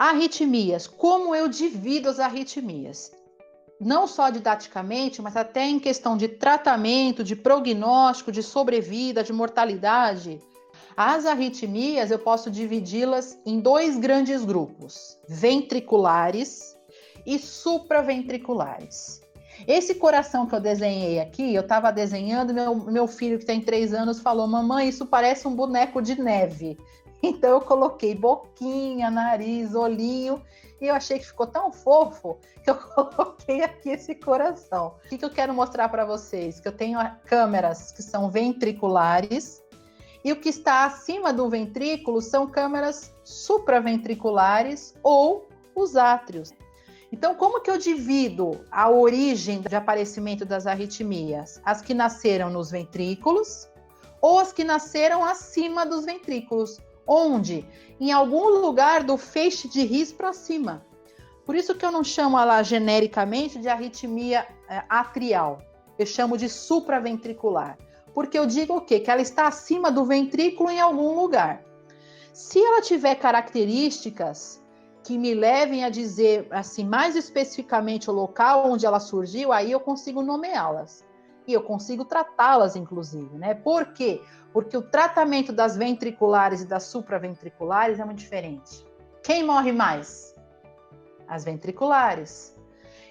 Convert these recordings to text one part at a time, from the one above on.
Arritmias, como eu divido as arritmias? Não só didaticamente, mas até em questão de tratamento, de prognóstico, de sobrevida, de mortalidade. As arritmias eu posso dividi-las em dois grandes grupos, ventriculares e supraventriculares. Esse coração que eu desenhei aqui, eu estava desenhando, meu filho que tem 3 anos falou, mamãe, isso parece um boneco de neve. Então eu coloquei boquinha, nariz, olhinho, e eu achei que ficou tão fofo que eu coloquei aqui esse coração. O que eu quero mostrar para vocês? Que eu tenho câmeras que são ventriculares, e o que está acima do ventrículo são câmeras supraventriculares ou os átrios. Então, como que eu divido a origem de aparecimento das arritmias? As que nasceram nos ventrículos ou as que nasceram acima dos ventrículos? Onde? Em algum lugar do feixe de His para cima. Por isso que eu não chamo ela genericamente de arritmia atrial. Eu chamo de supraventricular. Porque eu digo o quê? Que ela está acima do ventrículo em algum lugar. Se ela tiver características que me levem a dizer assim, mais especificamente o local onde ela surgiu, aí eu consigo nomeá-las. E eu consigo tratá-las, inclusive, né? Por quê? Porque o tratamento das ventriculares e das supraventriculares é muito diferente. Quem morre mais? As ventriculares.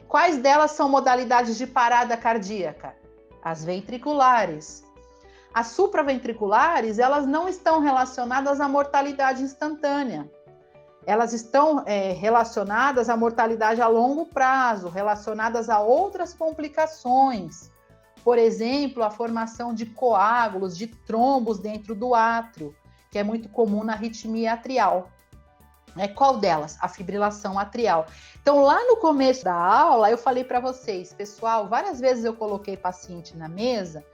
Quais delas são modalidades de parada cardíaca? As ventriculares. As supraventriculares, elas não estão relacionadas à mortalidade instantânea. Elas estão relacionadas à mortalidade a longo prazo, relacionadas a outras complicações. Por exemplo, a formação de coágulos, de trombos dentro do átrio, que é muito comum na arritmia atrial. Qual delas? A fibrilação atrial. Então, lá no começo da aula, eu falei para vocês, pessoal, várias vezes eu coloquei paciente na mesa,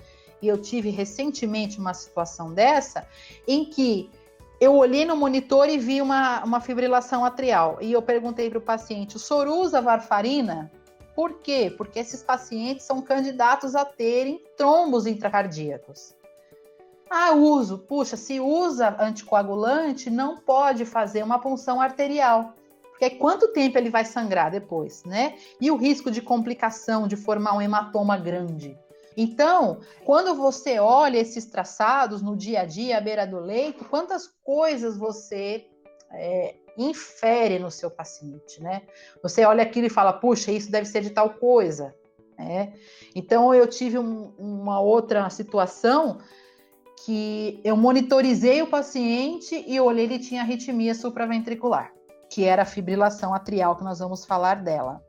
e eu tive recentemente uma situação dessa, em que eu olhei no monitor e vi uma fibrilação atrial. E eu perguntei para o paciente, o senhor usa varfarina? Por quê? Porque esses pacientes são candidatos a terem trombos intracardíacos. Uso. Puxa, se usa anticoagulante, não pode fazer uma punção arterial. Porque quanto tempo ele vai sangrar depois, né? E o risco de complicação, de formar um hematoma grande. Então, quando você olha esses traçados no dia a dia, à beira do leito, quantas coisas você infere no seu paciente, né? Você olha aquilo e fala, puxa, isso deve ser de tal coisa, né? Então, eu tive uma outra situação que eu monitorizei o paciente e olhei, ele tinha arritmia supraventricular, que era a fibrilação atrial, que nós vamos falar dela.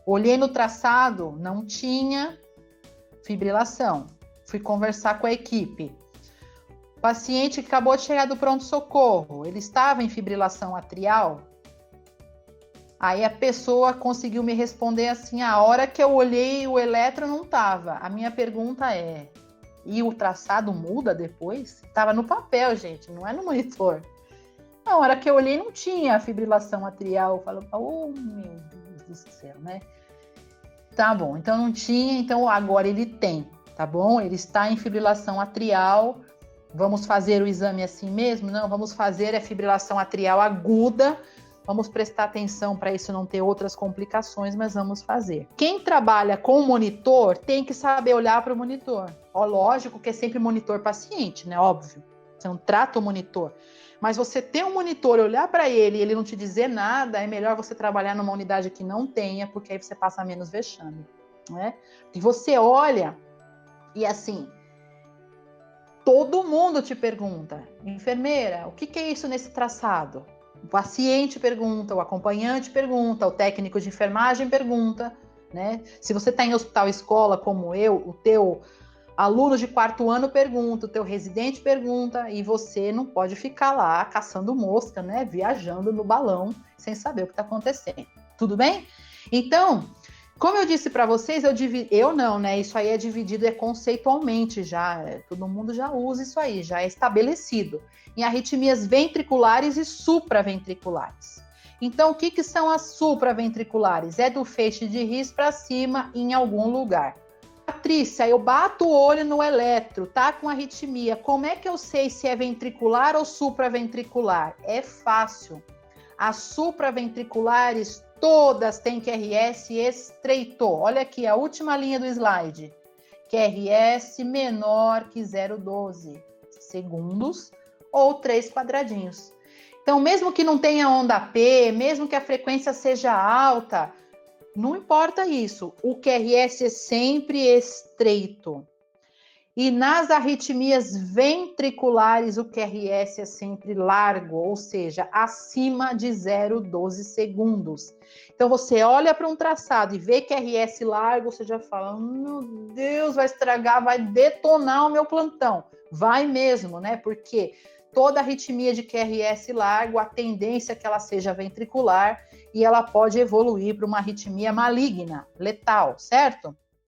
Olhei no traçado, não tinha fibrilação. Fui conversar com a equipe. O paciente que acabou de chegar do pronto-socorro, ele estava em fibrilação atrial? Aí a pessoa conseguiu me responder assim, a hora que eu olhei o eletro não estava. A minha pergunta é, e o traçado muda depois? Estava no papel, gente, não é no monitor. Na hora que eu olhei não tinha fibrilação atrial. Eu falo, oh meu Deus do céu, né? Tá bom, então não tinha, então agora ele tem, tá bom? Ele está em fibrilação atrial. Vamos fazer o exame assim mesmo? Não, vamos fazer a fibrilação atrial aguda. Vamos prestar atenção para isso não ter outras complicações, mas vamos fazer. Quem trabalha com monitor tem que saber olhar para o monitor. Lógico que é sempre monitor paciente, né? Óbvio. Você não trata o monitor. Mas você ter um monitor, olhar para ele e ele não te dizer nada, é melhor você trabalhar numa unidade que não tenha, porque aí você passa menos vexame, né? E você olha e assim, todo mundo te pergunta, enfermeira, o que é isso nesse traçado? O paciente pergunta, o acompanhante pergunta, o técnico de enfermagem pergunta, né? Se você está em hospital escola como eu, o teu aluno de 4º ano pergunta, o teu residente pergunta, e você não pode ficar lá caçando mosca, né? Viajando no balão, sem saber o que está acontecendo. Tudo bem? Então, como eu disse para vocês, eu não, né? Isso aí é dividido conceitualmente já. Todo mundo já usa isso aí, já é estabelecido. Em arritmias ventriculares e supraventriculares. Então, o que são as supraventriculares? É do feixe de His para cima em algum lugar. Patrícia, eu bato o olho no eletro, tá com arritmia. Como é que eu sei se é ventricular ou supraventricular? É fácil. As supraventriculares todas têm QRS estreito. Olha aqui a última linha do slide. QRS menor que 0,12 segundos ou 3 quadradinhos. Então, mesmo que não tenha onda P, mesmo que a frequência seja alta, não importa isso. O QRS é sempre estreito. E nas arritmias ventriculares, o QRS é sempre largo, ou seja, acima de 0,12 segundos. Então, você olha para um traçado e vê QRS largo, você já fala, meu Deus, vai estragar, vai detonar o meu plantão. Vai mesmo, né? Porque toda arritmia de QRS largo, a tendência é que ela seja ventricular e ela pode evoluir para uma arritmia maligna, letal, certo?